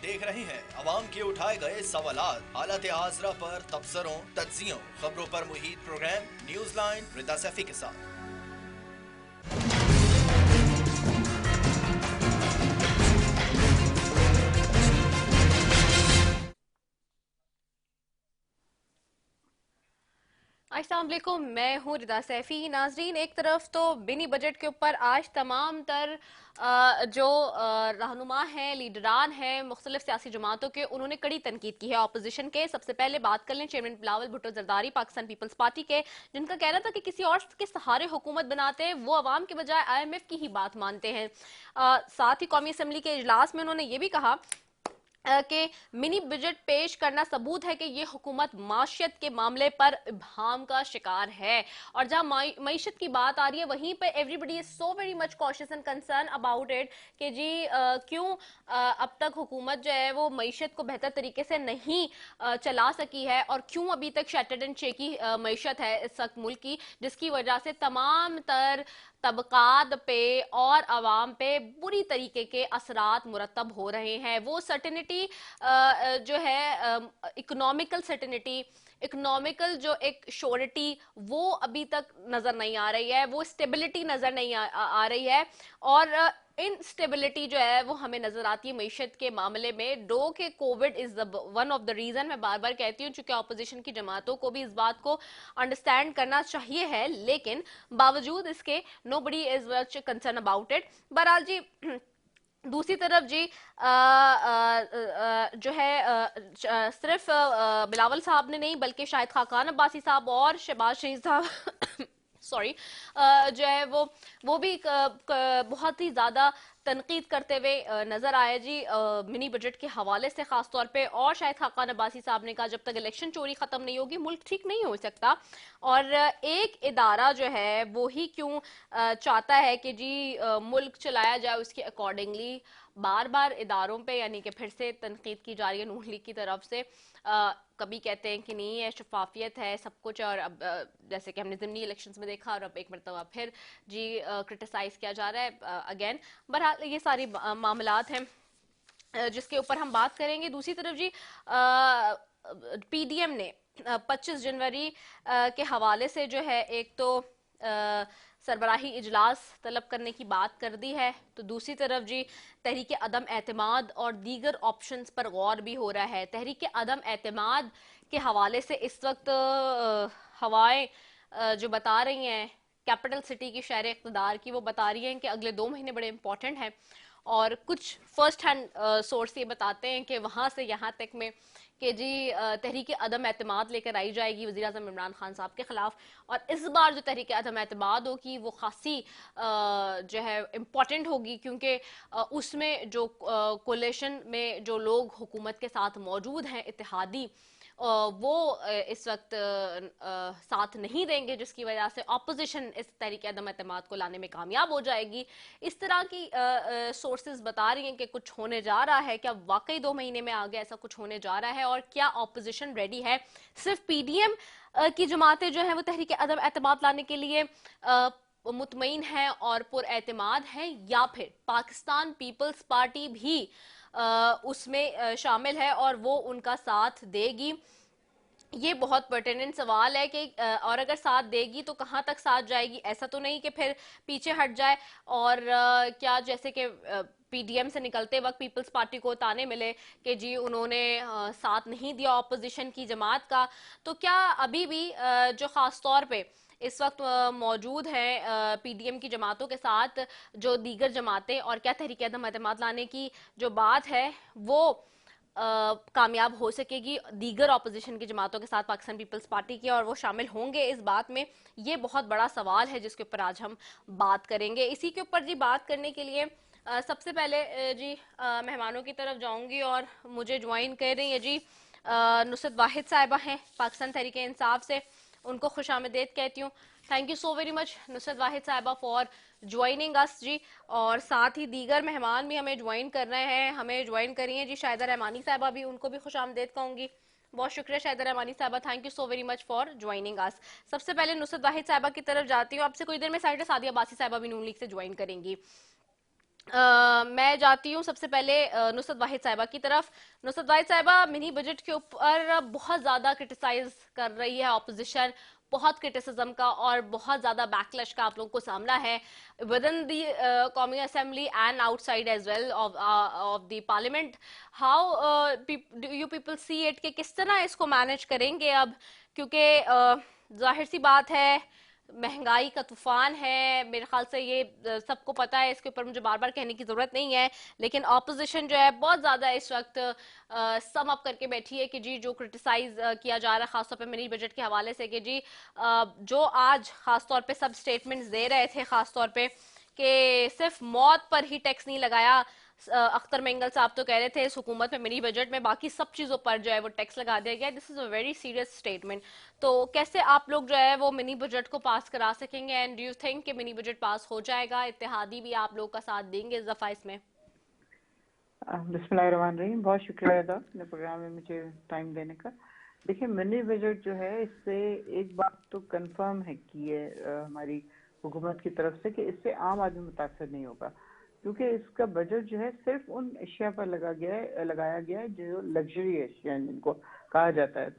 देख रहे हैं अवाम के उठाए गए सवालात, हालत हाजरा पर तबसरों, तज्जियों, खबरों पर मुहित प्रोग्राम न्यूज लाइन रिदा सैफी के साथ। अस्सलाम वालेकुम, मैं हूँ रिदा सैफी। नाजरीन, एक तरफ तो मिनी बजट के ऊपर आज तमाम तर जो रहनुमा हैं, लीडरान हैं मुख्तलिफ सियासी जमातों के, उन्होंने कड़ी तनकीद की है अपोजिशन के। सबसे पहले बात कर लें chairman Bilawal Bhutto Zardari Pakistan Peoples Party के, जिनका कहना था कि किसी और के सहारे हुकूमत बनाते हैं, वो अवाम के बजाय IMF की ही बात मानते हैं। साथ ही कौमी असम्बली के इजलास में उन्होंने ये भी कहा कि मिनी बजट पेश करना सबूत है कि ये हुकूमत माशियत के मामले पर इब्हाम का शिकार है। और जहां मईशत की बात आ रही है, वहीं पे everybody is so very much cautious and concern about it कि जी क्यों अब तक हुकूमत जो है वो मईशत को बेहतर तरीके से नहीं चला सकी है, और क्यों अभी तक शैटर्ड एंड शेकी मईशत है इस वक्त मुल्क की, जिसकी वजह से तमाम तर तबकात पे और आवाम पे बुरी तरीके के असरात मुरतब हो रहे हैं। वो सर्टेनिटी जो है, इकोनॉमिकल सर्टेनिटी, इकोनॉमिकल जो एक श्योरिटी, वो अभी तक नजर नहीं आ रही है, वो स्टेबिलिटी नजर नहीं आ रही है। और इनस्टेबिलिटी जो है वो हमें नजर आती है मईशत के मामले में। डो के covid is one of the reason, मैं बार बार कहती हूँ, चूंकि अपोजिशन की जमातों को भी इस बात को अंडरस्टैंड करना चाहिए है, लेकिन बावजूद इसके nobody is much concern about it. बहरहाल जी, दूसरी तरफ जी जो है सिर्फ बिलावल साहब ने नहीं, बल्कि शाहिद खाकान अब्बासी साहब और शहबाज शरीफ साहब सॉरी जो है वो भी बहुत ही ज्यादा तनकीद करते हुए नजर आए जी मिनी बजट के हवाले से खास तौर पे। और शायद खाकान अब्बासी साहब ने कहा जब तक इलेक्शन चोरी खत्म नहीं होगी मुल्क ठीक नहीं हो सकता। और एक इदारा जो है वो ही क्यों चाहता है कि जी मुल्क चलाया जाए उसके अकॉर्डिंगली। बार बार इदारों पे यानी कि फिर से तनकीद की जा रही है नून लीग की तरफ से। कभी कहते हैं कि नहीं है, शफाफियत है सब कुछ, और अब जैसे कि हमने ज़िमनी इलेक्शंस में देखा, और अब एक मरतबा फिर जी क्रिटिसाइज किया जा रहा है अगेन। बहरहाल ये सारी मामलात हैं जिसके ऊपर हम बात करेंगे। दूसरी तरफ जी PDM ने 25 जनवरी के हवाले से जो है एक तो सरबराही इजलास तलब करने की बात कर दी है, तो दूसरी तरफ जी तहरीक अदम एतमाद और दीगर ऑप्शंस पर गौर भी हो रहा है। तहरीक अदम एतमाद के हवाले से इस वक्त हवाएं जो बता रही हैं कैपिटल सिटी की शहर इक़्तिदार की, वो बता रही हैं कि अगले 2 महीने बड़े इंपॉर्टेंट हैं। और कुछ फर्स्ट हैंड सोर्स ये बताते हैं कि वहां से यहाँ तक में कि जी तहरीक अदम एतमाद लेकर आई जाएगी वज़ीर आज़म इमरान खान साहब के खिलाफ। और इस बार जो तहरीक अदम एतमाद होगी वो खासी जो है इम्पॉर्टेंट होगी, क्योंकि उसमें जो कोलिशन में जो लोग हुकूमत के साथ मौजूद हैं इत्तेहादी, वो इस वक्त साथ नहीं देंगे, जिसकी वजह से ऑपोजिशन इस तहरीक अदम एतमाद को लाने में कामयाब हो जाएगी। इस तरह की सोर्सेज बता रही हैं कि कुछ होने जा रहा है। क्या वाकई 2 महीने में आगे ऐसा कुछ होने जा रहा है, और क्या ऑपोजिशन रेडी है? सिर्फ PDM की जमातें जो है वो तहरीक अदम एतमाद लाने के लिए मुतमईन हैं और पुरएतमाद हैं, या फिर पाकिस्तान पीपल्स पार्टी भी उसमें शामिल है और वो उनका साथ देगी? ये बहुत पर्टिनेंट सवाल है कि और अगर साथ देगी तो कहाँ तक साथ जाएगी? ऐसा तो नहीं कि फिर पीछे हट जाए, और क्या जैसे कि PDM से निकलते वक्त पीपल्स पार्टी को ताने मिले कि जी उन्होंने साथ नहीं दिया ऑपोजिशन की जमात का। तो क्या अभी भी जो खास तौर पे इस वक्त मौजूद हैं PDM की जमातों के साथ जो दीगर जमातें, और क्या तहरीक अदम एतमाद लाने की जो बात है वो कामयाब हो सकेगी दीगर अपोजिशन की जमातों के साथ पाकिस्तान पीपल्स पार्टी की, और वो शामिल होंगे इस बात में? ये बहुत बड़ा सवाल है जिसके ऊपर आज हम बात करेंगे। इसी के ऊपर जी बात करने के लिए सबसे पहले जी मेहमानों की तरफ जाऊंगी, और मुझे ज्वाइन कर रही है जी नुसरत वाहिद साहिबा हैं पाकिस्तान तहरीक इंसाफ से। उनको खुशामदीद कहती हूँ। Thank you so very much Nusrat Wahid Sahiba for joining us जी। और साथ ही दीगर मेहमान भी हमें ज्वाइन कर रहे हैं, हमें ज्वाइन करिए जी शाहिदा रहमानी साहिबा भी, उनको भी खुशामदीद कहूँगी। बहुत शुक्रिया शाहिदा रहमानी साहिबा, thank you so very much for joining us. सबसे पहले नुसरत वाहिद साहिबा की तरफ जाती हूँ। आपसे कुछ देर में साइड सादिया बासी साहिबा भी नून लीग से ज्वाइन करेंगी। मैं जाती हूँ सबसे पहले नुसरत वाहिद साहिबा की तरफ। नुसरत वाहिद साहिबा, मिनी बजट के ऊपर बहुत ज़्यादा क्रिटिसाइज कर रही है ऑपोजिशन, बहुत क्रिटिसिज्म का और बहुत ज़्यादा बैकलैश का आप लोगों को सामना है विद इन दी कौमी assembly and outside as well of the parliament. How you people see it, कि किस तरह इसको मैनेज करेंगे अब, क्योंकि जाहिर सी बात है महंगाई का तूफान है। मेरे ख्याल से ये सबको पता है, इसके ऊपर मुझे बार बार कहने की जरूरत नहीं है। लेकिन ऑपोजिशन जो है बहुत ज्यादा इस वक्त सम अप करके बैठी है कि जी जो क्रिटिसाइज किया जा रहा है खासतौर पे मिनी बजट के हवाले से, कि जी जो आज खासतौर पे सब स्टेटमेंट्स दे रहे थे खासतौर पे कि सिर्फ मौत पर ही टैक्स नहीं लगाया। अख्तर मेंगल साहब तो कह रहे थे इस हुकूमत में मिनी बजट में बाकी सब चीजों पर जो है वो टैक्स लगा दिया गया। This is a very serious statement. तो कैसे आप लोग जो है वो मिनी बजट को पास करा सकेंगे, एंड डू यू थिंक कि मिनी बजट पास हो जाएगा? इत्तेहादी भी आप लोग का साथ देंगे इस दफा इसमें? बिस्मिल्लाहिर्रहमानिर्रहीम। बहुत शुक्रिया अदा अपने प्रोग्राम में मुझे टाइम देने का। देखिए, मिनी बजट जो है, इससे एक बात तो कंफर्म है कि ये हमारी हुकूमत की तरफ से कि इससे आम आदमी मुतासर नहीं होगा, क्योंकि इसका बजट जो है सिर्फ उन अशिया पर लगाया गया है जो लग्जरी अशिया जिनको कहा जाता है।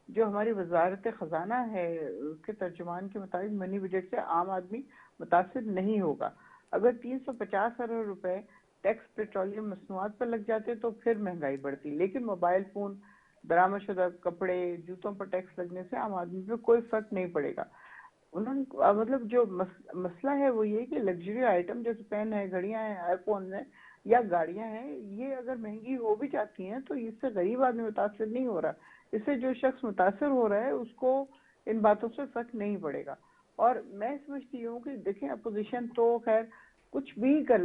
जो हमारी वजारत खजाना है उसके तर्जुमान के मुताबिक मिनी बजट से आम आदमी मुतासर नहीं होगा। अगर 350 अरब रुपए टैक्स पेट्रोलियम मसनूआत पर लग जाते तो फिर महंगाई बढ़ती, लेकिन मोबाइल फोन, बरामदशुदा कपड़े, जूतों पर टैक्स लगने से आम आदमी पे कोई फर्क नहीं पड़ेगा। उन्होंने मतलब जो मसला है वो ये कि लग्जरी आइटम जैसे पेन है, घड़ियां हैं, आईफोन है या गाड़ियां हैं, ये अगर महंगी हो भी जाती हैं तो इससे गरीब आदमी मुतासर नहीं हो रहा। इससे जो शख्स मुतासर हो रहा है उसको इन बातों से फर्क नहीं पड़ेगा। और मैं समझती हूँ कि देखें, अपोजिशन तो खैर कुछ भी कर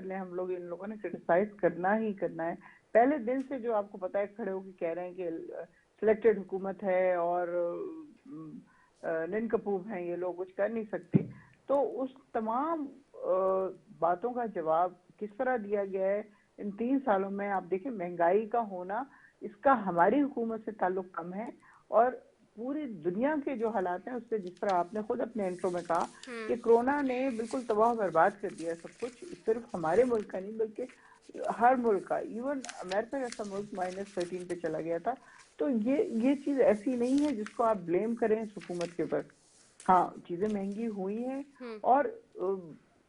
लें, हम लोग, इन लोगों ने क्रिटिसाइज करना ही करना है। पहले दिन से जो आपको पता है खड़े होकर कह रहे हैं कि सिलेक्टेड हुकूमत है और निनकपूब हैं ये लोग, कुछ कर नहीं सकते। तो उस तमाम बातों का जवाब किस तरह दिया गया है इन 3 सालों में? आप देखें, महंगाई का होना इसका हमारी हुकूमत से ताल्लुक कम है, और पूरी दुनिया के जो हालात हैं उससे, जिस तरह आपने खुद अपने इंट्रो में कहा कि कोरोना ने बिल्कुल तबाह बर्बाद कर दिया सब कुछ, सिर्फ हमारे मुल्क का नहीं बल्कि हर मुल्क का। इवन अमेरिका जैसा मुल्क -13 पे चला गया था। तो ये चीज ऐसी नहीं है जिसको आप ब्लेम करें इस हुकूमत के ऊपर। हाँ, चीजें महंगी हुई हैं, और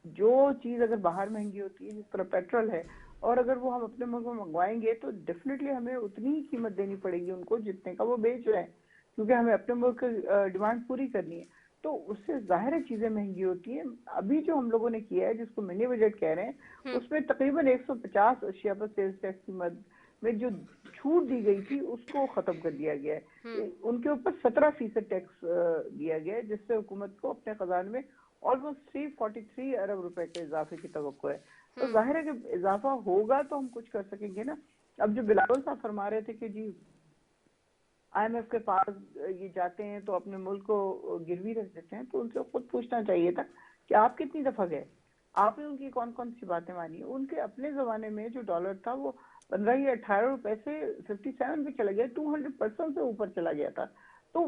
जो चीज अगर बाहर महंगी होती है, जिस तरह पेट्रोल है, और अगर वो हम अपने मुल्क में मंगवाएंगे तो डेफिनेटली हमें उतनी ही कीमत देनी पड़ेगी उनको जितने का वो बेच रहे हैं, क्योंकि हमें अपने मुल्क की डिमांड पूरी करनी है। तो उससे जाहिर है चीजें महंगी होती हैं। अभी जो हम लोगों ने किया है, जिसको मिनी बजट कह रहे हैं, उसमें तकरीबन 150 अशिया पर सेल्स टैक्स की मद में जो छूट दी गई थी उसको खत्म कर दिया गया है। उनके ऊपर 17% टैक्स दिया गया है, जिससे हुकूमत को अपने खजाने में ऑलमोस्ट 343 अरब रुपए के इजाफे की तवक्को है। तो जाहिर है कि इजाफा होगा तो हम कुछ कर सकेंगे ना। अब जो बिलावल साहब फरमा रहे थे कि जी IMF के पास ये जाते हैं तो अपने मुल्क को गिरवी रख देते हैं, तो उनसे खुद पूछना चाहिए था कि आप कितनी दफा गए, आपने उनकी कौन कौन सी बातें मानी। उनके अपने जमाने में जो डॉलर था वो 15 या 18 रुपए से 57 पे चला गया, 200% से ऊपर चला गया था। तो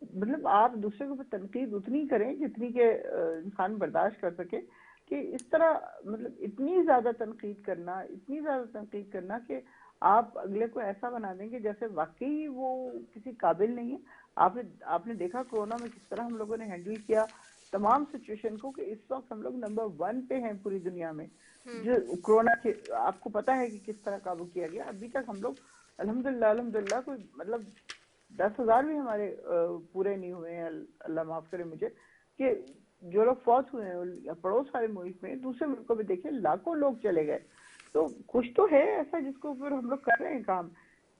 मतलब आप दूसरे के ऊपर तनकीद उतनी करें जितनी के इंसान बर्दाश्त कर सके, कि इस तरह मतलब इतनी ज्यादा तनकीद करना कि आप अगले को ऐसा बना देंगे जैसे वाकई वो किसी काबिल नहीं है। आपने देखा कोरोना में किस तरह हम लोगों ने हैंडल किया तमाम सिचुएशन को, कि इस वक्त हम लोग नंबर 1 पे हैं पूरी दुनिया में जो कोरोना के, आपको पता है कि किस तरह काबू किया गया। अभी तक हम लोग अल्हम्दुलिल्लाह कोई मतलब 10,000 भी हमारे पूरे नहीं हुए हैं, अल्लाह माफ करे मुझे, कि जो लोग फौत हुए हैं पड़ोस वाले मुल्क में, दूसरे मुल्कों में देखे लाखों लोग चले गए। तो कुछ तो है ऐसा जिसको ऊपर हम लोग कर रहे हैं काम।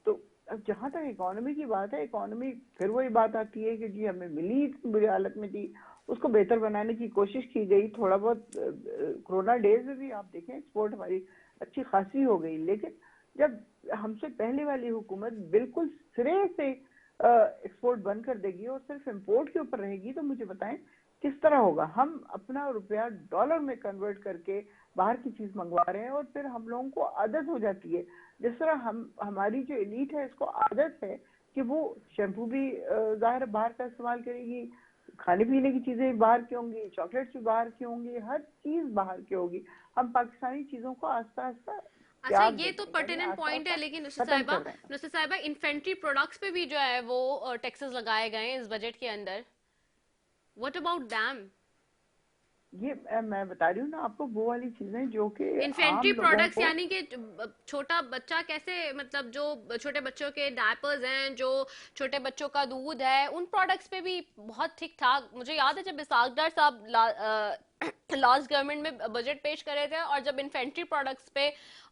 तो अब जहां तक इकोनॉमी की बात है, इकोनॉमी फिर वही बात आती है कि जी हमें मिली इतनी बुरी हालत में थी, उसको बेहतर बनाने की कोशिश की गई। थोड़ा बहुत कोरोना डेज में भी आप देखें एक्सपोर्ट हमारी अच्छी खासी हो गई, लेकिन जब हमसे पहले वाली हुकूमत बिल्कुल सिरे से एक्सपोर्ट बंद कर देगी और सिर्फ इम्पोर्ट के ऊपर रहेगी, तो मुझे बताएं किस तरह होगा। हम अपना रुपया डॉलर में कन्वर्ट करके बाहर की चीज मंगवा रहे हैं, और फिर हम लोगों को आदत हो जाती है, जिस तरह हमारी जो एलीट है इसको आदत है कि वो शैम्पू भी जाहिर बाहर का इस्तेमाल करेगी, खाने पीने की चीजें बाहर की होंगी, चॉकलेट्स भी बाहर की होंगी, हर चीज बाहर की होगी। हम पाकिस्तानी चीजों को आस्ता आस्ता अच्छा, त्याग ये तो देंगे, यानी पर्टिनेंट आस्ता पॉइंट है, आस्ता लेकिन खत्म कर रहे हैं। नुसरत साहिबा इन्फेंट्री प्रोडक्ट्स पे भी जो है वो टैक्सेस लगाए गए हैं इस बजट के अंदर। What about them? ये मैं बता रही हूँ ना आपको, वो वाली चीजें जो कि इन्फेंट्री आम लोगों प्रोडक्ट्स को। यानी कि छोटा बच्चा कैसे, मतलब जो छोटे बच्चों के डायपर्स हैं, जो छोटे बच्चों का दूध है, उन प्रोडक्ट्स पे भी बहुत ठीक ठाक। मुझे याद है जब इसाकदार साहब लास्ट गवर्नमेंट में बजट पेश करे थे, और जब इन्फेंट्री प्रोडक्ट्स पे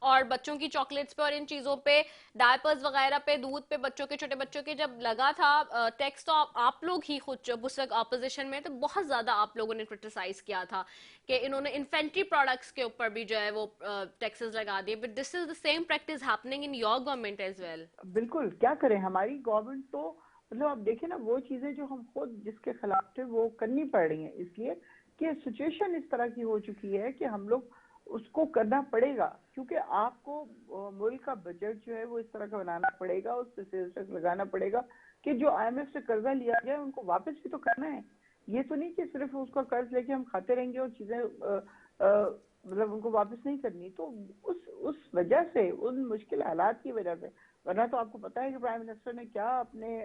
और बच्चों की चॉकलेट्स पे और इन चीजों पे, डायपर्स वगैरह पे, दूध पे, बच्चों के, छोटे बच्चों के जब लगा था टैक्स, तो आप लोग ही खुद जब उस वक्त अपोजिशन में, तो बहुत ज्यादा आप लोगों ने क्रिटिसाइज किया था कि इन्होंने इन्फेंट्री प्रोडक्ट्स के ऊपर भी जो है वो टैक्सेस लगा दिए। But this is the same practice happening in your government as well. बिल्कुल, क्या करें, हमारी गवर्नमेंट तो मतलब आप देखें ना, वो चीजें जो हम खुद जिसके खिलाफ थे वो करनी पड़ रही हैं, इसलिए कि सिचुएशन इस तरह की हो चुकी है कि हम लोग उसको करना पड़ेगा, क्योंकि आपको मुल्क का बजट जो है वो इस तरह का बनाना पड़ेगा, उस पे सेल्स टैक्स लगाना पड़ेगा कि जो IMF से कर्जा लिया गया है उनको वापस भी तो करना है। ये तो नहीं कि सिर्फ उसका कर्ज लेके हम खाते रहेंगे और चीजें मतलब उनको वापस नहीं करनी। तो उस वजह से, उन मुश्किल हालात की वजह से, वरना तो आपको पता है कि प्राइम मिनिस्टर ने क्या अपने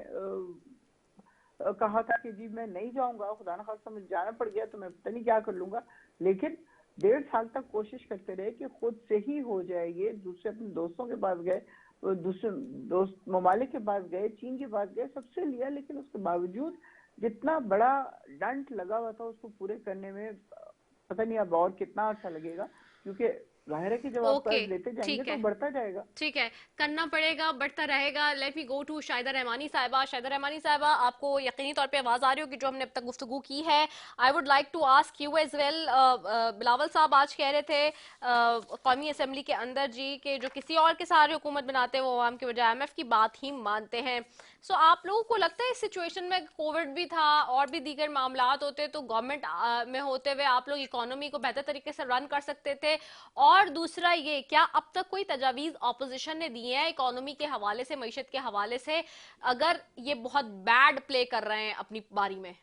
कहा था कि जी मैं नहीं जाऊंगा, खुदा न खास्ता मुझे जाना पड़ गया तो मैं पता नहीं क्या कर लूंगा, लेकिन 1.5 साल तक कोशिश करते रहे कि खुद से ही हो जाए ये। दूसरे अपने दोस्तों के पास गए, दूसरे दोस्त ममालिक के पास गए, चीन के पास गए, सबसे लिया, लेकिन उसके बावजूद जितना बड़ा डंट लगा हुआ था उसको पूरे करने में पता नहीं अब और कितना अच्छा लगेगा, क्योंकि जाहिर है कि जब आप ओके, कर्ज लेते जाएंगे ठीक तो है, बढ़ता जाएगा। ठीक है, करना पड़ेगा, बढ़ता रहेगा। Let me go to Shahida Rahmani साहिबा। शाहिदा रहमानी साहिबा, आपको यकीनी तौर पे आवाज आ रही होगी जो हमने अब तक गुफ्तगू की है। I would like to ask you as well. Bilawal साहब आज कह रहे थे कौमी असम्बली के अंदर जी कि जो किसी और के सहारे हुकूमत बनाते हैं वो आवाम के बजाय IMF की बात ही मानते हैं। सो आप लोगों को लगता है इस सिचुएशन में, कोविड भी था और भी दीगर मामलात होते, तो गवर्नमेंट में होते हुए आप लोग इकोनॉमी को बेहतर तरीके से रन कर सकते थे? और दूसरा ये, क्या अब तक कोई तजावीज ऑपोजिशन ने दी है इकोनॉमी के हवाले से, मईशत के हवाले से, अगर ये बहुत बैड प्ले कर रहे हैं अपनी बारी में?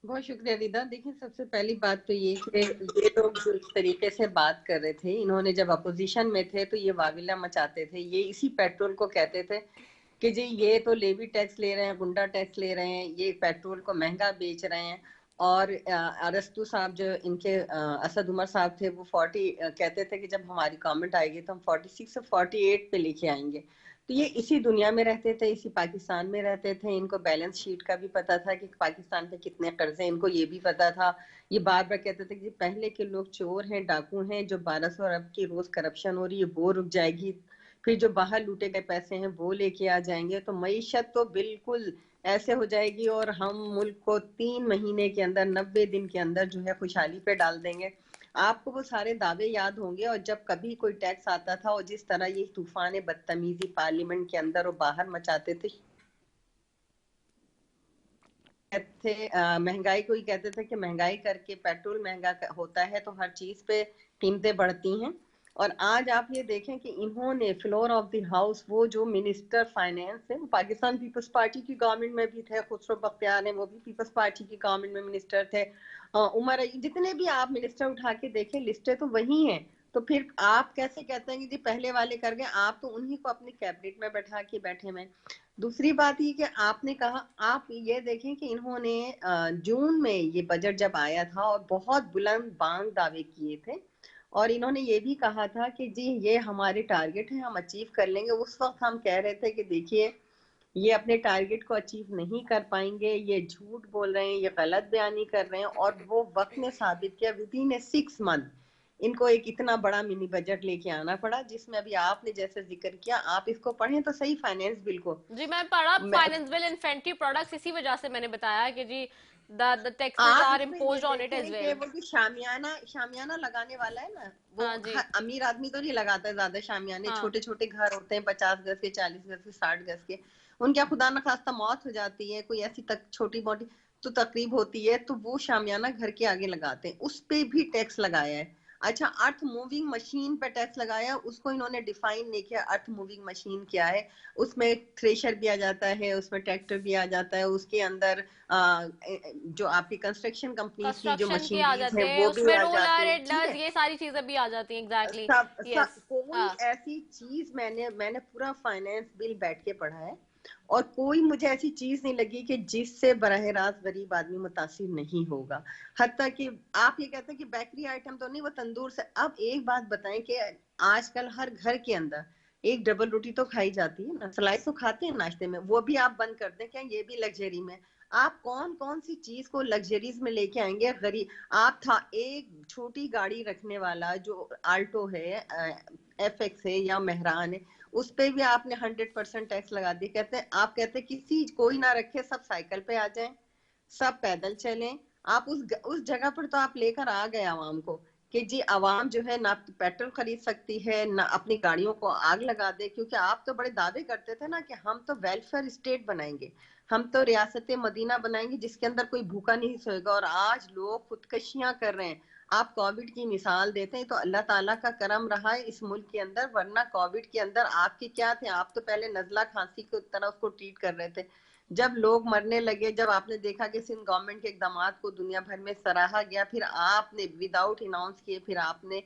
बहुत शुक्रिया रिदा। देखिए, सबसे पहली बात तो ये कि ये लोग जो इस तरीके से बात कर रहे थे, इन्होंने जब अपोजिशन में थे तो ये वाविला मचाते थे, ये इसी पेट्रोल को कहते थे कि जी ये तो लेवी टैक्स ले रहे हैं, गुंडा टैक्स ले रहे हैं, ये पेट्रोल को महंगा बेच रहे हैं। और अरस्तु साहब जो इनके असद उमर साहब थे, वो 40 कहते थे कि जब हमारी गवर्नमेंट आएगी तो हम 46 से 48 पे लेके आएंगे। तो ये इसी दुनिया में रहते थे, इसी पाकिस्तान में रहते थे, इनको बैलेंस शीट का भी पता था कि पाकिस्तान पे कितने कर्जे, इनको ये भी पता था। ये बार बार कहते थे कि पहले के लोग चोर हैं, डाकू हैं, जो 1200 अरब की रोज करप्शन हो रही है वो रुक जाएगी, फिर जो बाहर लूटे गए पैसे हैं वो लेके आ जाएंगे, तो मईशत तो बिल्कुल ऐसे हो जाएगी और हम मुल्क को 3 महीने के अंदर, 90 दिन के अंदर जो है खुशहाली पे डाल देंगे। आपको वो सारे दावे याद होंगे, और जब कभी कोई टैक्स आता था और जिस तरह ये तूफान बदतमीजी पार्लियामेंट के अंदर और बाहर मचाते थे महंगाई को ही कहते थे कि महंगाई करके पेट्रोल महंगा होता है तो हर चीज पे कीमतें बढ़ती हैं। और आज आप ये देखें कि इन्होंने फ्लोर ऑफ द हाउस, वो जो मिनिस्टर फाइनेंस है, वो पाकिस्तान पीपल्स पार्टी की गवर्नमेंट में भी थे, खुसरो बख्तियार हैं, वो भी पीपल्स पार्टी की गवर्नमेंट में मिनिस्टर थे, उमर, जितने भी आप मिनिस्टर उठा के देखें लिस्टें तो वही हैं। तो फिर आप कैसे कहते हैं कि जी पहले वाले कर गए? आप तो उन्हीं को अपने कैबिनेट में बैठा के बैठे हैं। दूसरी बात ये कि आपने कहा, आप ये देखें कि इन्होंने जून में ये बजट जब आया था और बहुत बुलंद बांग दावे किए थे, और इन्होंने ये भी कहा था कि जी ये हमारे टारगेट है, हम अचीव कर लेंगे। उस वक्त हम कह रहे थे कि देखिए ये अपने टारगेट को अचीव नहीं कर पाएंगे, ये झूठ बोल रहे हैं, ये गलत बयानी कर रहे हैं। और वो वक्त ने साबित किया, विद इन 6 मंथ इनको एक इतना बड़ा मिनी बजट लेके आना पड़ा, जिसमें अभी आपने जैसे जिक्र किया, आप इसको पढ़ें तो सही फाइनेंस बिल को। जी मैं पढ़ा फाइनेंस बिल, इन्फेंट्री प्रोडक्ट्स, इसी वजह से मैंने बताया कि जी the taxes आप are इसमें ये imposed on it as देखें well. कि वो जो शामियाना लगाने वाला है ना, वो हाँ जी, अमीर आदमी तो नहीं लगाता है ज्यादा शामियाने, हाँ, छोटे छोटे घर होते हैं 50 गज के, 40 गज के, 60 गज के, उनके खुदा न खास्ता मौत हो जाती है, कोई ऐसी तक छोटी मोटी तो तकरीब होती है, तो वो शामियाना घर के आगे लगाते हैं, उस पे भी टैक्स लगाया है। اچھا ارتھ موونگ مشین پہ ٹیکس لگایا, اس کو انہوں نے ڈیفائن نہیں کیا ارتھ موونگ مشین کیا ہے. اس میں تھریشر بھی آ جاتا ہے, اس میں ٹریکٹر بھی آ جاتا ہے, اس کے اندر جو آپ کی کنسٹرکشن کمپنیز کی جو کنسٹرکشن کی آ مشینریز جاتے ہیں ہیں, وہ اس بھی میں آ رولر جاتی ہیں, ٹھیک ایڈلرز ہے. یہ ساری چیزیں بھی آ جاتی ہیں. ایگزیکٹلی یس. کوئی ایسی چیز میں نے پورا فائنینس بل بیٹھ کے پڑھا ہے, اور کوئی مجھے ایسی چیز نہیں لگی کہ جس سے براہ راست غریب آدمی متاثر نہیں ہوگا. حتیٰ کہ آپ یہ کہتے ہیں کہ بیکری آئٹم تو نہیں, وہ تندور سے. اب ایک بات بتائیں کہ آج کل ہر گھر کے اندر ایک ڈبل روٹی تو کھائی جاتی ہے نا, سلائس تو کھاتے ہیں ناشتے میں, وہ بھی آپ بند کر دیں کیا یہ بھی لگژری میں. آپ کون کون سی چیز کو لگژریز میں لے کے آئیں گے غریب. آپ تھا ایک چھوٹی گاڑی رکھنے والا جو آلٹو ہے, ایف ایکس ہے یا مہران ہے, اس پہ بھی آپ نے 100% ٹیکس لگا دی. کہتے ہیں آپ کہتے ہیں کسی کوئی نہ رکھے, سب سائیکل پہ آ جائیں, سب پیدل چلیں. آپ اس جگہ پر تو آپ لے کر آ گئے عوام کو کہ جی عوام جو ہے نہ پیٹرول خرید سکتی ہے نہ اپنی گاڑیوں کو آگ لگا دے. کیونکہ آپ تو بڑے دعوے کرتے تھے نا کہ ہم تو ویلفیئر اسٹیٹ بنائیں گے, ہم تو ریاست مدینہ بنائیں گے جس کے اندر کوئی بھوکا نہیں سوئے گا. اور آج لوگ خودکشیاں کر رہے ہیں. آپ کووڈ کی مثال دیتے ہیں تو اللہ تعالیٰ کا کرم رہا ہے اس ملک کے اندر, ورنہ کووڈ کے اندر آپ کے کیا تھے, آپ تو پہلے نزلہ کھانسی کی طرح اس کو ٹریٹ کر رہے تھے. جب لوگ مرنے لگے, جب آپ نے دیکھا کہ سندھ گورنمنٹ کے اقدامات کو دنیا بھر میں سراہا گیا, پھر آپ نے وداؤٹ اناؤنس کیے, پھر آپ نے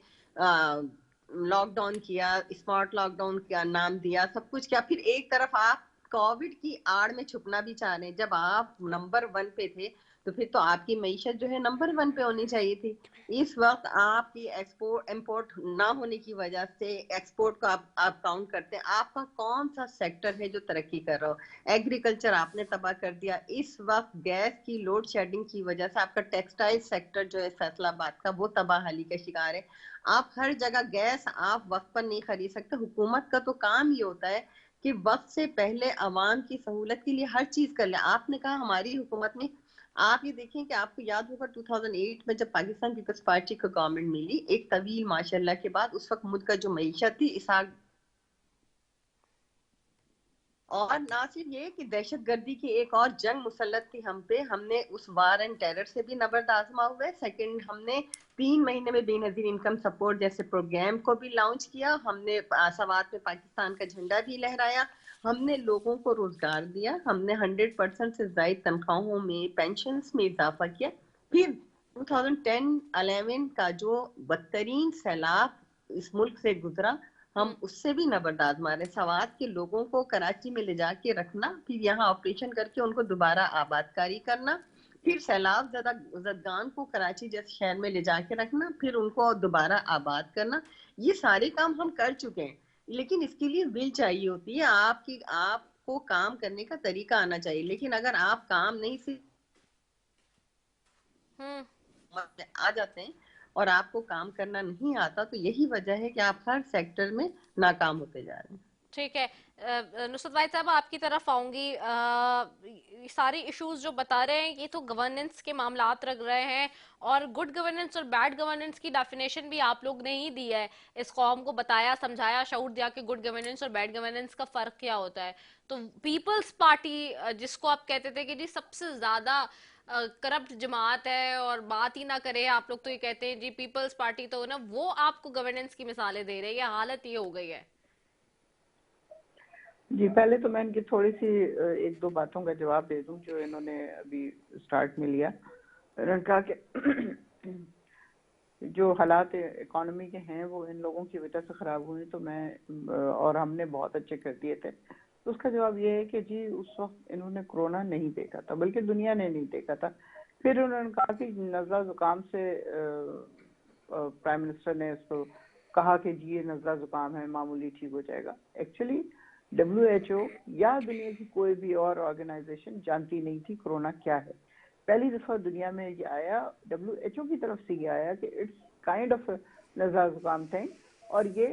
لاک ڈاؤن کیا, اسمارٹ لاک ڈاؤن کا نام دیا, سب کچھ کیا. پھر ایک طرف آپ کووڈ کی آڑ میں چھپنا بھی چاہ رہے ہیں. جب آپ نمبر 1 پہ تھے تو پھر تو آپ کی معیشت جو ہے نمبر 1 پہ ہونی چاہیے تھی. اس وقت آپ کی ایکسپورٹ امپورٹ نہ ہونے کی وجہ سے ایکسپورٹ کو آپ کاؤنٹ کرتے ہیں. آپ کا کون سا سیکٹر ہے جو ترقی کر رہا ہو؟ ایگریکلچر آپ نے تباہ کر دیا. اس وقت گیس کی لوڈ شیڈنگ کی وجہ سے آپ کا ٹیکسٹائل سیکٹر جو ہے فیصل آباد کا, وہ تباہی کا شکار ہے. آپ ہر جگہ گیس آپ وقت پر نہیں خرید سکتے. حکومت کا تو کام یہ ہوتا ہے کہ وقت سے پہلے عوام کی سہولت کے لیے ہر چیز کر لیں. آپ نے کہا ہماری حکومت میں, آپ یہ دیکھیں کہ آپ کو یاد ہوگا 2008 میں جب پاکستان پیپلز پارٹی کو گورنمنٹ ملی ایک طویل ماشاءاللہ کے بعد, اس وقت ملک کا جو معیشت تھی اسحاق, اور نہ صرف یہ کہ دہشت گردی کی ایک اور جنگ مسلط تھی ہم پہ, ہم نے اس وار اینڈ ٹیرر سے بھی نبرد آزما ہوئے. سیکنڈ, ہم نے 3 مہینے میں بے نظیر انکم سپورٹ جیسے پروگرام کو بھی لانچ کیا. ہم نے سوات میں پاکستان کا جھنڈا بھی لہرایا. ہم نے لوگوں کو روزگار دیا. ہم نے 100% سے زائد تنخواہوں میں, پینشنز میں اضافہ کیا. پھر 2010-11 کا جو بدترین سیلاب اس ملک سے گزرا, ہم اس سے بھی نبرداد مارے. سوات کے لوگوں کو کراچی میں لے جا کے رکھنا, پھر یہاں آپریشن کر کے ان کو دوبارہ آباد کاری کرنا, پھر سیلاب زدگان کو کراچی جیسے شہر میں لے جا کے رکھنا, پھر ان کو دوبارہ آباد کرنا. یہ سارے کام ہم کر چکے ہیں, لیکن اس کے لیے ول چاہیے ہوتی ہے. آپ کو کام کرنے کا طریقہ آنا چاہیے. لیکن اگر آپ کام نہیں آ جاتے ہیں اور آپ کو کام کرنا نہیں آتا, تو یہی وجہ ہے کہ آپ ہر سیکٹر میں ناکام ہوتے جا رہے ہیں. ٹھیک ہے. نصرت واحد صاحب آپ کی طرف آؤں گی. ساری ایشوز جو بتا رہے ہیں یہ تو گورننس کے معاملات رکھ رہے ہیں, اور گڈ گورننس اور بیڈ گورننس کی ڈیفینیشن بھی آپ لوگ نے ہی دی ہے. اس قوم کو بتایا, سمجھایا, شعور دیا کہ گڈ گورننس اور بیڈ گورننس کا فرق کیا ہوتا ہے. تو پیپلز پارٹی جس کو آپ کہتے تھے کہ جی سب سے زیادہ کرپٹ جماعت ہے اور بات ہی نہ کرے, آپ لوگ تو یہ کہتے ہیں جی پیپلز پارٹی تو نا وہ آپ کو گورننس کی مثالیں دے رہے ہیں. یہ حالت یہ ہو گئی ہے. جی پہلے تو میں ان کی تھوڑی سی 1-2 باتوں کا جواب دے دوں جو انہوں نے ابھی سٹارٹ میں لیا. انہوں نے کہا کہ جو حالات اکانومی کے ہیں وہ ان لوگوں کی وجہ سے خراب ہوئے, تو میں اور ہم نے بہت اچھے کر دیے تھے. تو اس کا جواب یہ ہے کہ جی اس وقت انہوں نے کرونا نہیں دیکھا تھا, بلکہ دنیا نے نہیں دیکھا تھا. پھر انہوں نے کہا کہ نزلہ زکام سے پرائم منسٹر نے اس کو کہا کہ جی یہ نزلہ زکام ہے, معمولی ٹھیک ہو جائے گا. ایکچولی WHO یا دنیا کی کوئی بھی اور آرگنائزیشن جانتی نہیں تھی کرونا کیا ہے. پہلی دفعہ دنیا میں یہ آیا, WHO کی طرف سے یہ آیا کہ اٹس کائنڈ آف نزلہ زکام تھنگ, اور یہ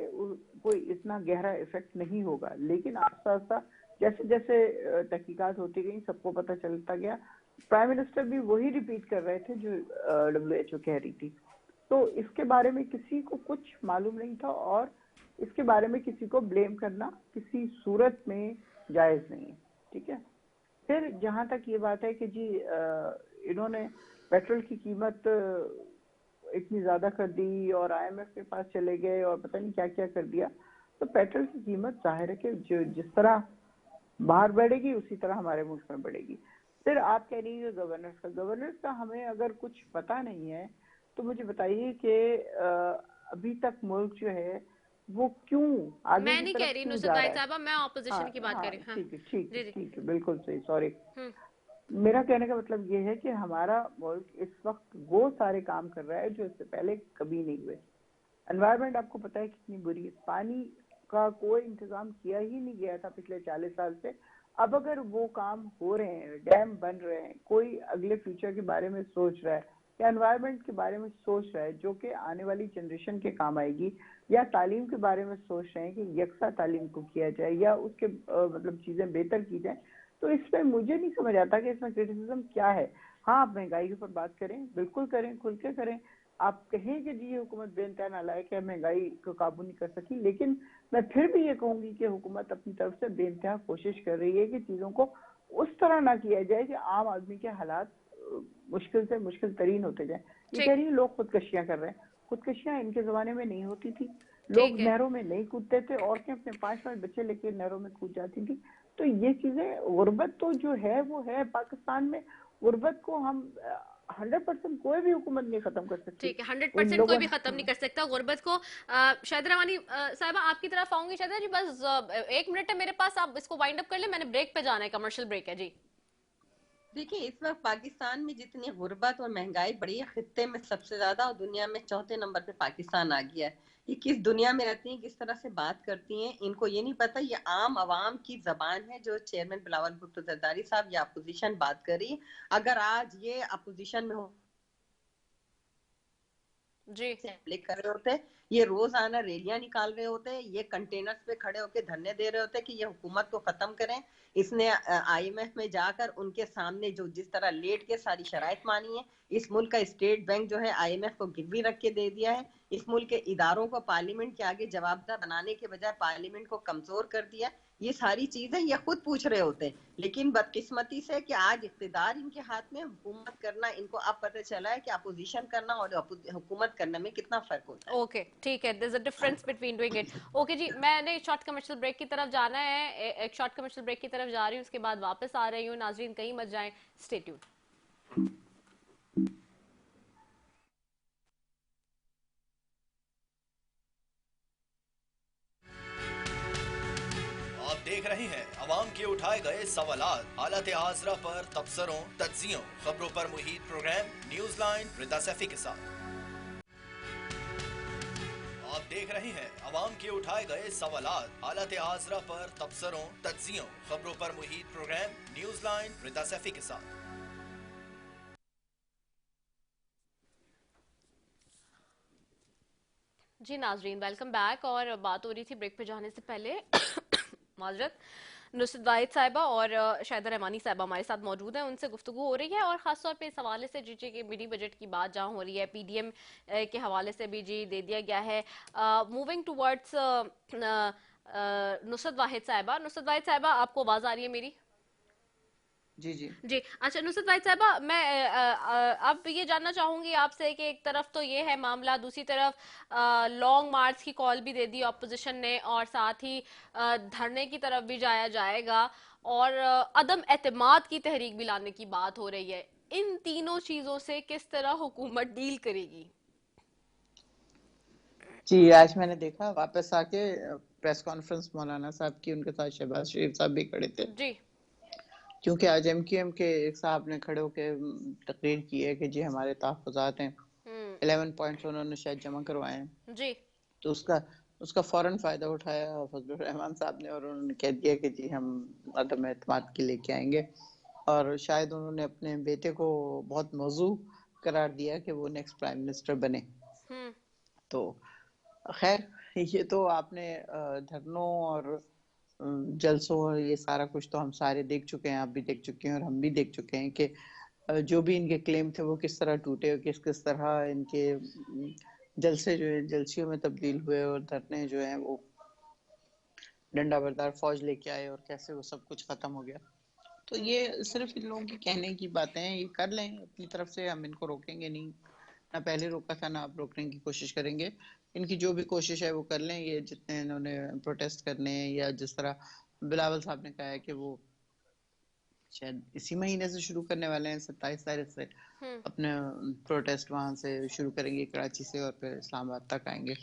کوئی اتنا گہرا ایفیکٹ نہیں ہوگا. لیکن آہستہ آہستہ جیسے جیسے تحقیقات ہوتی گئی سب کو پتہ چلتا گیا. پرائم منسٹر بھی وہی ریپیٹ کر رہے تھے جو WHO کہہ رہی تھی. تو اس کے بارے میں کسی کو کچھ معلوم نہیں تھا, اور اس کے بارے میں کسی کو بلیم کرنا کسی صورت میں جائز نہیں ہے. ٹھیک ہے. پھر جہاں تک یہ بات ہے کہ جی انہوں نے پیٹرول کی قیمت اتنی زیادہ کر دی اور IMF کے پاس چلے گئے اور پتہ نہیں کیا کیا کر دیا. تو پیٹرول کی قیمت ظاہر ہے کہ جس طرح باہر بڑھے گی اسی طرح ہمارے ملک میں بڑھے گی. پھر آپ کہہ رہی ہیں گورننس کا ہمیں اگر کچھ پتہ نہیں ہے تو مجھے بتائیے کہ ابھی تک ملک جو ہے وہ کیوں آگے میں کی نہیں طرف کہہ رہی کیوں نصرت جا رہا واحد ہے. صاحبہ، میں اپوزیشن کی بات کر رہی ہوں. ٹھیک ہے ٹھیک ہے جی جی. ٹھیک ہے بالکل صحیح. سوری. ہوں. میرا کہنے کا مطلب یہ ہے کہ ہمارا ملک اس وقت وہ سارے کام کر رہا ہے جو اس سے پہلے کبھی نہیں ہوئے. انوائرمنٹ آپ کو پتہ ہے کتنی بری ہے. پانی کا کوئی انتظام کیا ہی نہیں گیا تھا پچھلے 40 سال سے. اب اگر وہ کام ہو رہے ہیں، ڈیم بن رہے ہیں، کوئی اگلے فیوچر کے بارے میں سوچ رہا ہے یا انوائرمنٹ کے بارے میں سوچ رہا ہے جو کہ آنے والی جنریشن کے کام آئے گی، یا تعلیم کے بارے میں سوچ رہے ہیں کہ یکساں تعلیم کو کیا جائے یا اس کے مطلب چیزیں بہتر کی جائیں، تو اس پہ مجھے نہیں سمجھ آتا کہ اس میں کرٹیسزم کیا ہے. ہاں آپ مہنگائی کے اوپر بات کریں، بالکل کریں، کھل کے کریں. آپ کہیں کہ جی یہ حکومت بے انتہا نالائق ہے، مہنگائی کو قابو نہیں کر سکی، لیکن میں پھر بھی یہ کہوں گی کہ حکومت اپنی طرف سے بے انتہا کوشش کر رہی ہے کہ چیزوں کو اس طرح نہ کیا جائے کہ عام آدمی کے حالات مشکل سے مشکل ترین ہوتے جائیں. یہ کہہ رہی ہے لوگ خودکشیاں کر رہے ہیں. خودکشیاں ان کے زمانے میں نہیں ہوتی تھی. لوگ نہروں میں نہیں کودتے تھے، عورتیں اپنے 5 بچے لے کے نہروں میں کود جاتی تھی. تو یہ چیزیں غربت تو جو ہے وہ ہے پاکستان میں. غربت کو ہم 100% کوئی بھی حکومت نہیں ختم کر سکتی. ٹھیک ہے، 100% کوئی بھی ختم نہیں کر سکتا غربت کو. شاہد رحمانی صاحبہ آپ کی طرف آؤں گی. شاہد جی بس 1 منٹ ہے میرے پاس، آپ اس کو وائنڈ اپ کر لیں، میں نے بریک پہ جانا ہے، کمرشل بریک ہے. جی دیکھیں اس وقت پاکستان میں جتنی غربت اور مہنگائی بڑی ہے، خطے میں سب سے زیادہ اور دنیا میں 4تھے نمبر پہ پاکستان آ گیا ہے. یہ کس دنیا میں رہتی ہیں، کس طرح سے بات کرتی ہیں، ان کو یہ نہیں پتا. یہ عام عوام کی زبان ہے جو چیئرمین بلاول بھٹو زرداری صاحب یا اپوزیشن بات کری. اگر آج یہ اپوزیشن میں ہو جی کر رہے ہوتے، یہ روزانہ ریلیاں نکال رہے ہوتے، یہ کنٹینرز پہ کھڑے ہو کے دھرنے دے رہے ہوتے کہ یہ حکومت کو ختم کریں. اس نے IMF میں جا کر ان کے سامنے جو جس طرح لیٹ کے ساری شرائط مانی ہے. اس ملک کا اسٹیٹ بینک جو ہے IMF کو گروی رکھ کے دے دیا ہے. اس ملک کے اداروں کو پارلیمنٹ کے آگے جوابدہ بنانے کے بجائے پارلیمنٹ کو کمزور کر دیا. یہ ساری چیزیں یہ خود پوچھ رہے ہوتے، لیکن بدقسمتی سے کہ آج اقتدار ان کے ہاتھ میں، حکومت کرنا ان کو اب پتہ چلا ہے کہ اپوزیشن کرنا اور حکومت کرنے میں کتنا فرق ہوتا ہے. اوکے ٹھیک ہے، there's a difference between doing it. Okay جی میں نے شارٹ کمرشل بریک کی طرف جانا ہے، ایک شارٹ کمرشل بریک کی طرف جا رہی ہوں، اس کے بعد واپس آ رہی ہوں. ناظرین کہیں مت جائیں، اسٹے ٹیونڈ. آپ دیکھ رہے ہیں عوام کے اٹھائے گئے سوالات، حالت حاضرہ پر تبصروں، تجزیوں، خبروں پر محیط پروگرام نیوز لائن رضا سیفی کے ساتھ. آپ دیکھ رہے ہیں عوام کے اٹھائے گئے سوالات، حالت حاضرہ پر تبصروں، تجزیوں، خبروں پر محیط پروگرام نیوز لائن رضا سیفی کے ساتھ. جی ناظرین ویلکم بیک. اور بات ہو رہی تھی بریک پہ جانے سے پہلے معذرت، نصرت واحد صاحبہ اور شاہدہ رحمانی صاحبہ ہمارے ساتھ موجود ہیں، ان سے گفتگو ہو رہی ہے اور خاص طور پہ اس حوالے سے جی کے منی بجٹ کی بات جہاں ہو رہی ہے، PDM کے حوالے سے بھی جی دے دیا گیا ہے. موونگ ٹورڈز نصرت واحد صاحبہ آپ کو آواز آ رہی ہے میری؟ جی جی جی اچھا نصرت واحد صاحبہ، میں اب یہ جاننا چاہوں گی آپ سے کہ ایک طرف تو یہ ہے معاملہ، دوسری طرف لانگ مارچ کی کال بھی دے دی اپوزیشن نے اور ساتھ ہی دھرنے کی طرف بھی جایا جائے گا اور عدم اعتماد کی تحریک بھی لانے کی بات ہو رہی ہے. ان تینوں چیزوں سے کس طرح حکومت ڈیل کرے گی؟ جی آج میں نے دیکھا واپس آ کے پریس کانفرنس مولانا صاحب کی، ان کے ساتھ شہباز شریف صاحب بھی کھڑے تھے. جی کیونکہ آج MQM کے ایک صاحب نے کھڑے ہو کے تقریر کی ہے کہ جی ہمارے تحفظات ہیں، 11 پوائنٹس انہوں نے شاید جمع کروائے ہیں. جی تو اس کا فوراً فائدہ اٹھایا فضل الرحمان صاحب نے اور انہوں نے کہہ دیا کہ جی ہم عدم اعتماد کے لے کے آئیں گے، اور شاید انہوں نے اپنے بیٹے کو بہت موزوں قرار دیا کہ وہ نیکسٹ پرائم منسٹر بنے. تو خیر یہ تو آپ نے دھرنوں اور جلسوں اور یہ سارا کچھ تو ہم سارے دیکھ چکے ہیں، آپ بھی دیکھ چکے ہیں اور ہم بھی دیکھ چکے ہیں کہ جو بھی ان کے کلیم تھے وہ کس طرح ٹوٹے اور کس طرح ان کے جلسے جو ہیں جلسیوں میں تبدیل ہوئے اور دھرنے جو ہیں وہ ڈنڈا بردار فوج لے کے آئے اور کیسے وہ سب کچھ ختم ہو گیا. تو یہ صرف ان لوگوں کے کہنے کی باتیں ہیں، یہ کر لیں اپنی طرف سے، ہم ان کو روکیں گے نہیں. نہ پہلے روکا تھا، نہ اب روکنے کی کوشش کریں گے. ان کی جو بھی کوشش ہے وہ کر لیں. یہ جتنے انہوں نے پروٹیسٹ کرنے ہیں، یا جس طرح بلاول صاحب نے کہا ہے کہ وہ شاید اسی مہینے سے شروع کرنے والے ہیں، 27 تاریخ سے اپنے پروٹیسٹ وہاں سے شروع کریں گے کراچی سے، اور پھر اسلام آباد تک آئیں گے.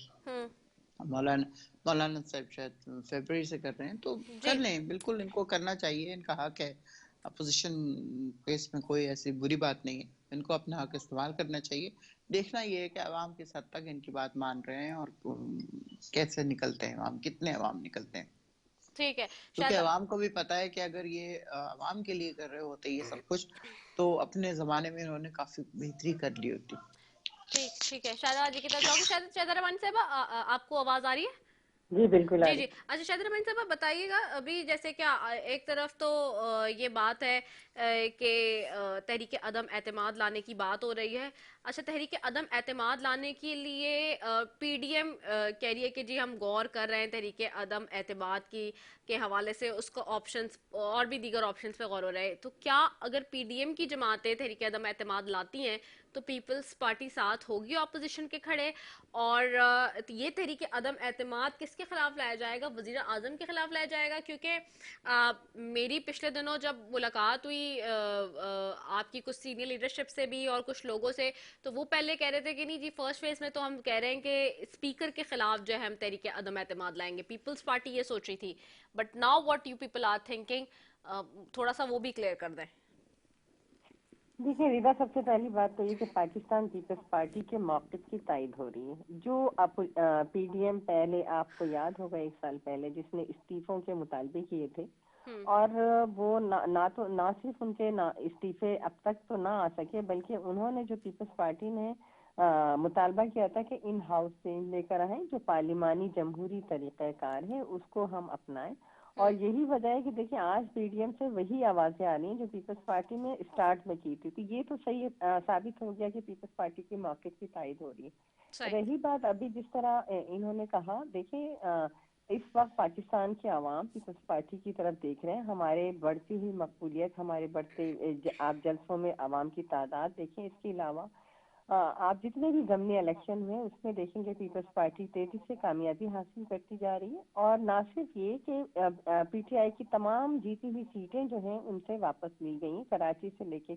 مولانا صاحب شاید فیبرری سے کر رہے ہیں، تو کر لیں، بالکل ان کو کرنا چاہیے، ان کا حق ہے. اپوزیشن کے اس میں کوئی ایسی بری بات نہیں ہے، ان کو اپنا حق استعمال کرنا چاہیے. دیکھنا یہ ہے کہ عوام کس حد تک ان کی بات مان رہے ہیں، اور کیسے نکلتے ہیں عوام، کتنے عوام نکلتے ہیں. ٹھیک ہے، کیونکہ عوام کو بھی پتا ہے کہ اگر یہ عوام کے لیے کر رہے ہوتے یہ سب کچھ، تو اپنے زمانے میں انہوں نے کافی بہتری کر لی ہوتی. ٹھیک ہے. شاہدہ جی کی طرف جاؤ گے. شاہدہ رحمانی صاحبہ، آپ کو آواز آ رہی ہے؟ جی بالکل. جی. اچھا شاہدہ رحمانی صاحبہ بتائیے گا، ابھی جیسے کہ ایک طرف تو یہ بات ہے کہ تحریک عدم اعتماد لانے کی بات ہو رہی ہے. اچھا، تحریک عدم اعتماد لانے کے لیے پی ڈی ایم کہہ رہی ہے کہ جی ہم غور کر رہے ہیں تحریک عدم اعتماد کے حوالے سے، اس کو آپشنز اور بھی دیگر آپشنز پہ غور ہو رہا ہے. تو کیا اگر پی ڈی ایم کی جماعتیں تحریک عدم اعتماد لاتی ہیں تو پیپلز پارٹی ساتھ ہوگی اپوزیشن کے کھڑے؟ اور یہ تحریک عدم اعتماد کس کے خلاف لایا جائے گا؟ وزیر اعظم کے خلاف لایا جائے گا؟ کیونکہ میری پچھلے دنوں جب ملاقات ہوئی آپ کی کچھ سینئر لیڈرشپ سے بھی اور کچھ لوگوں سے، تو وہ پہلے کہہ رہے تھے کہ نہیں جی فرسٹ فیز میں تو ہم کہہ رہے ہیں کہ اسپیکر کے خلاف جو ہے ہم تحریک عدم اعتماد لائیں گے. پیپلز پارٹی یہ سوچ رہی تھی، but now what you people are thinking, تھوڑا سا وہ بھی کلیئر کر دیں. دیکھیے ریبا، سب سے پہلی بات تو یہ کہ پاکستان پیپلز پارٹی کے موقف کی تائید ہو رہی ہے. جو پی ڈی ایم پہلے، آپ کو یاد ہوگا 1 سال پہلے جس نے استعفوں کے مطالبے کیے تھے، اور وہ نہ صرف ان کے استعفے اب تک تو نہ آ سکے، بلکہ انہوں نے جو پیپلز پارٹی نے مطالبہ کیا تھا کہ ان ہاؤس چینج لے کر آئیں، جو پارلیمانی جمہوری طریقہ کار ہے اس کو ہم اپنائیں. اور یہی وجہ ہے کہ دیکھیں آج پی ڈی ایم سے وہی آوازیں آ رہی ہیں جو پیپلز پارٹی نے اسٹارٹ میں کی تھی. تو یہ تو صحیح ثابت ہو گیا کہ پیپلز پارٹی کے موقف کی تائید ہو رہی ہے. رہی بات ابھی جس طرح انہوں نے کہا، دیکھیں اس وقت پاکستان کے عوام پیپلز پارٹی کی طرف دیکھ رہے ہیں. ہمارے بڑھتی ہوئی مقبولیت، ہمارے بڑھتے آپ جلسوں میں عوام کی تعداد دیکھیں. اس کے علاوہ آپ جتنے بھی ضمنی الیکشن ہوئے اس میں دیکھیں گے پیپلز پارٹی تیزی سے کامیابی حاصل کرتی جا رہی ہے. اور نہ صرف یہ کہ پی ٹی آئی کی تمام جیتی ہوئی سیٹیں جو ہیں ان سے واپس لی گئی، کراچی سے لے کے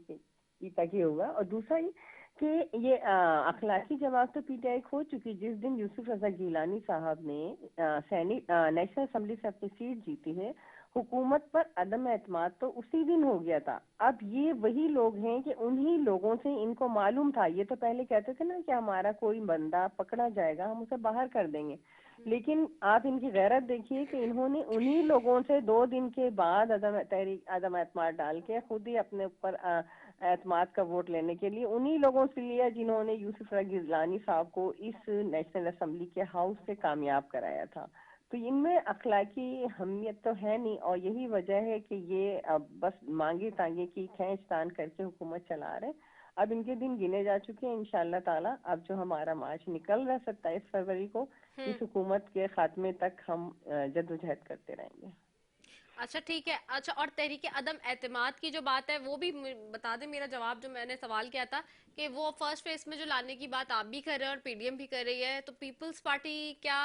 تک یہ ہوگا. اور دوسرا یہ کہ یہ اخلاقی جواب تو پی ٹی آئی کھو چکی. جس دن یوسف رضا گیلانی صاحب نے نیشنل اسمبلی سے اپنی سیٹ جیتی ہے، حکومت پر عدم اعتماد تو اسی دن ہو گیا تھا. اب یہ وہی لوگ ہیں کہ انہی لوگوں سے ان کو معلوم تھا، یہ تو پہلے کہتے تھے نا کہ ہمارا کوئی بندہ پکڑا جائے گا ہم اسے باہر کر دیں گے، لیکن آپ ان کی غیرت دیکھیے کہ انہوں نے انہی لوگوں سے 2 دن کے بعد عدم اعتماد ڈال کے خود ہی اپنے اوپر اعتماد کا ووٹ لینے کے لیے انہی لوگوں سے لیا جنہوں نے یوسف رضا گیلانی صاحب کو اس نیشنل اسمبلی کے ہاؤس سے کامیاب کرایا تھا. تو ان میں اخلاقی اہمیت تو ہے نہیں، اور یہی وجہ ہے کہ یہ اب بس مانگے تانگے کی کھینچ تان کر کے حکومت چلا رہے. اب ان کے دن گنے جا چکے ہیں انشاءاللہ تعالی. اب جو ہمارا مارچ نکل رہا ہے 27 فروری کو، اس حکومت کے خاتمے تک ہم جدوجہد کرتے رہیں گے. اچھا ٹھیک ہے. اچھا، اور تحریک عدم اعتماد کی جو بات ہے وہ بھی بتا دیں. میرا جواب جو میں نے سوال کیا تھا کہ وہ فرسٹ فیز میں جو لانے کی بات آپ بھی کر رہے ہیں اور پی ڈی ایم بھی کر رہی ہے، تو پیپلز پارٹی کیا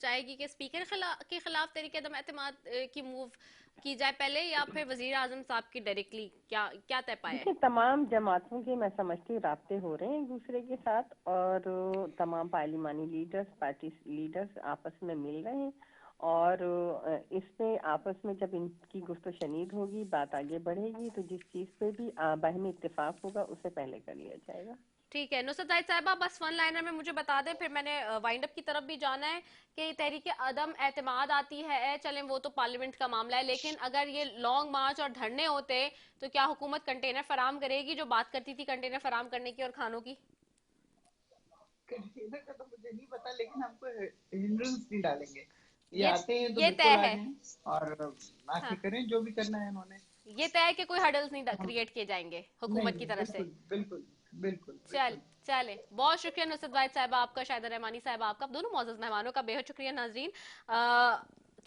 چاہے گی کہ اسپیکر کے خلاف تحریک عدم اعتماد کی موو کی جائے پہلے، یا پھر وزیر اعظم صاحب کی ڈائریکٹلی کیا طے پایا ہے؟ دیکھیے تمام جماعتوں کے میں سمجھتی رابطے ہو رہے ہیں ایک دوسرے کے ساتھ، اور تمام پارلیمانی لیڈرز، پارٹی لیڈرز آپس میں مل رہے ہیں، اور اس پہ آپس میں جب ان کی گفت و شنید ہوگی، بات آگے بڑھے گی، تو جس چیز پہ بھی باہمی اتفاق ہوگا اسے پہلے کر لیا جائے گا. ٹھیک ہے. نصرت زاہد صاحبہ بس ون لائنر میں مجھے بتا دیں، پھر میں نے وائنڈ اپ کی طرف بھی جانا ہے، کہ تحریک عدم اعتماد آتی ہے، چلیں وہ تو پارلیمنٹ کا معاملہ ہے، لیکن اگر یہ لانگ مارچ اور دھرنے ہوتے تو کیا حکومت کنٹینر فراہم کرے گی، جو بات کرتی تھی کنٹینر فراہم کرنے کی اور کھانوں کی؟ کنٹینر کا تو مجھے نہیں پتا، لیکن ہم کو ہنڈرنس نہیں ڈالیں گے. یہ آتے ہیں تو یہ طے بالکل آ ہے جائیں اور آ کے کریں جو بھی کرنا ہے انہوں نے. یہ طے ہے کہ کوئی ہرڈلز نہیں کریٹ کیے جائیں گے حکومت کی طرف سے. بالکل بالکل. چلیں، بہت شکریہ نصرت زاہد صاحبہ آپ کا، شاہدہ رحمانی صاحبہ آپ کا، دونوں معزز مہمانوں کا بے حد شکریہ. ناظرین،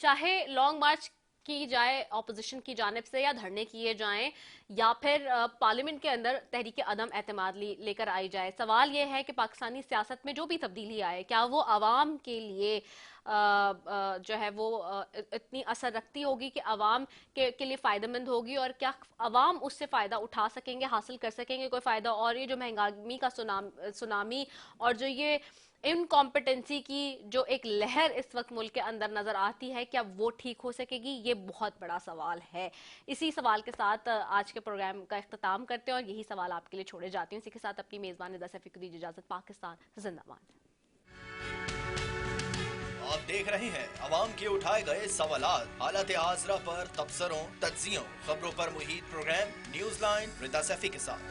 چاہے لانگ مارچ की जाए अपोजिशन की जानिब से, या धरने किए जाएं, या फिर पार्लियामेंट के अंदर तहरीक अदम एतमाद लेकर आई जाए। सवाल ये है कि पाकिस्तानी सियासत में जो भी तब्दीली आए, क्या वो आवाम के लिए जो है वो इतनी असर रखती होगी कि आवाम के लिए फ़ायदेमंद होगी, और क्या आवाम उससे फ़ायदा उठा सकेंगे, हासिल कर सकेंगे कोई फ़ायदा। और ये जो महंगाई का सुनामी और जो ये इनकॉम्पिटेंसी की जो एक लहर इस वक्त मुल्क के अंदर नजर आती है, क्या वो ठीक हो सकेगी, ये बहुत बड़ा सवाल है। इसी सवाल के साथ आज के प्रोग्राम का इख्तिताम करते हैं और यही सवाल आपके लिए छोड़े जाते हैं। इसी के साथ अपनी मेजबान निदा सैफी को दीजिए इजाजत। पाकिस्तान जिंदाबाद। आप देख रहे हैं अवाम के उठाए गए सवालात, हालत आजरा पर तबसरों, तज्जियों, खबरों पर मुहित प्रोग्राम न्यूज़ लाइन रिदा सैफी के साथ।